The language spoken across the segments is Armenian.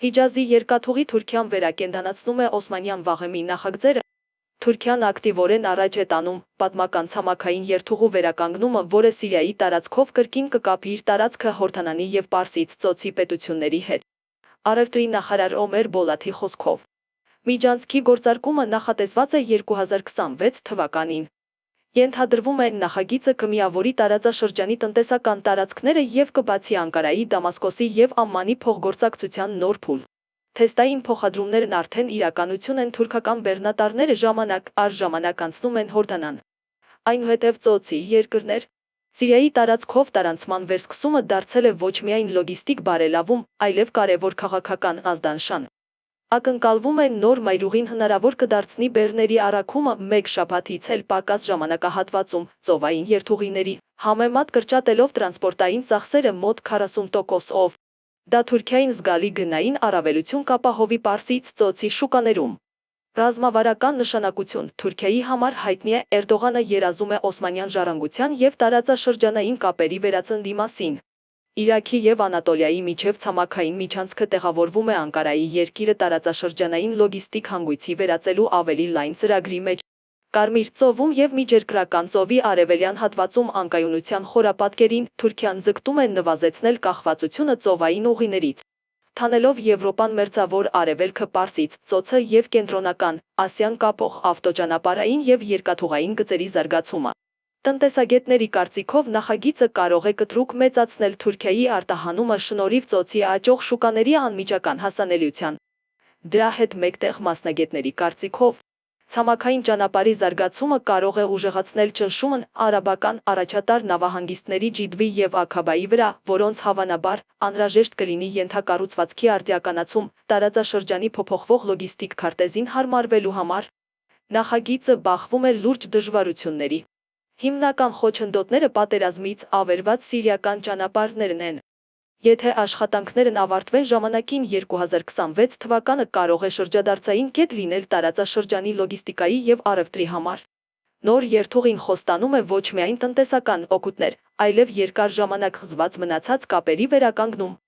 Հիջազի երկաթուղի Թուրքիան վերակենդանացնում է Օսմանյան վաղեմի նախագծերը։ Թուրքիան ակտիվորեն առաջ է տանում պատմական ցամաքային երթուղու վերականգնումը, որը Սիրիայի տարածքով կրկին կկապի իր տարածքը Հորդանանի և Պարսից ծոցի պետությունների հետ։ Առևտրի նախարար Օմեր Բոլաթի խոսքով, միջանցքի գործարկումը նախատեսված է 2026 թվականին։ Ենթադրվում է, նախագիծը կմիավորի տարածաշրջանի տնտեսական տարածքները և կբացի Անկարայի, Դամասկոսի և Ամմանի փոխգործակցության նոր փուլ։ Թեստային փոխադրումներն արդեն իրականություն են, թուրքական բեռնատարները ժամանակ առ ժամանակ անցնում են Հորդանան։ Այնուհետև ծոցի երկրներ։ Սիրիայի տարածքով տարանցման վերսկսումը դարձել է ոչ միայն լոգիստիկ բարելավում, այլև կարևոր քաղաքական ազդանշան։ Ակնկալվում է նոր մայրուղին հնարավոր կդարձնի բեռների առաքումը մեկ շաբաթից էլ պակաս ժամանակահատվածում, ծովային երթուղիների համեմատ կրճատելով տրանսպորտային ծախսերը մոտ 40%-ով։ Դա Թուրքիային զգալի գնային առավելություն կապահովի Պարսից ծոցի շուկաներում։ Ռազմավարական նշանակություն Թուրքիայի համար հայտնի է, Էրդողանը երազում է Օսմանյան ժառանգության և տարածաշրջանային կապերի վերածննդի մասին։ Իրաքի և Անատոլիայի միջև ցամաքային միջանցքը տեղավորվում է Անկարայի երկիրը տարածաշրջանային լոգիստիկ հանգույցի վերածելու ավելի լայն ծրագրի մեջ։ Կարմիր ծովում և Միջերկրական ծովի արևելյան հատվածում անկայունության խորապատկերին Թուրքիան ձգտում է նվազեցնել կախվածությունը ծովային ուղիներից, թանելով Եվրոպան, Մերձավոր Արևելքը, Պարսից ծոցը և Կենտրոնական Ասիան կապող ավտոճանապարհային և երկաթուղային գծերի զարգացումը։ Տնտեսագետների կարծիքով նախագիծը կարող է կտրուկ մեծացնել Թուրքիայի արտահանումը շնորհիվ ծոցի աճող շուկաների անմիջական հասանելիության։ Դրա հետ մեկտեղ մասնագետների կարծիքով ցամաքային ճանապարհի զարգացումը կարող է ուժեղացնել ճնշումն արաբական առաջատար նավահանգիստների Ջիդվի և Աքաբայի վրա, որոնց հավանաբար անհրաժեշտ կլինի ենթակառուցվածքի արդիականացում տարածաշրջանի փոփոխվող լոգիստիկ քարտեզին հարմարվելու համար։ Նախագիծը բախվում է լուրջ դժվարությունների։ Հիմնական խոչընդոտները պատերազմից ավերված սիրիական ճանապարհներն են։ Եթե աշխատանքներն ավարտվեն ժամանակին, 2026 թվականը կարող է շրջադարձային կետ լինել տարածաշրջանի լոգիստիկայի և առևտրի համար։ Նոր երթուղին խոստանում է ոչ միայն տնտեսական օգուտներ, այլև երկար ժամանակ խզված մնացած կապերի վերականգնում։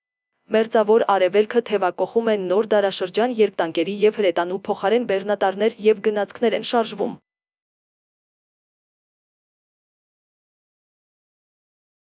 Մերձավոր Արևելքը թևակողում է նոր դարաշրջան, երբ տանկերի և հրետանու փոխարեն բեռնատարներ և գնացքներ են շարժվում։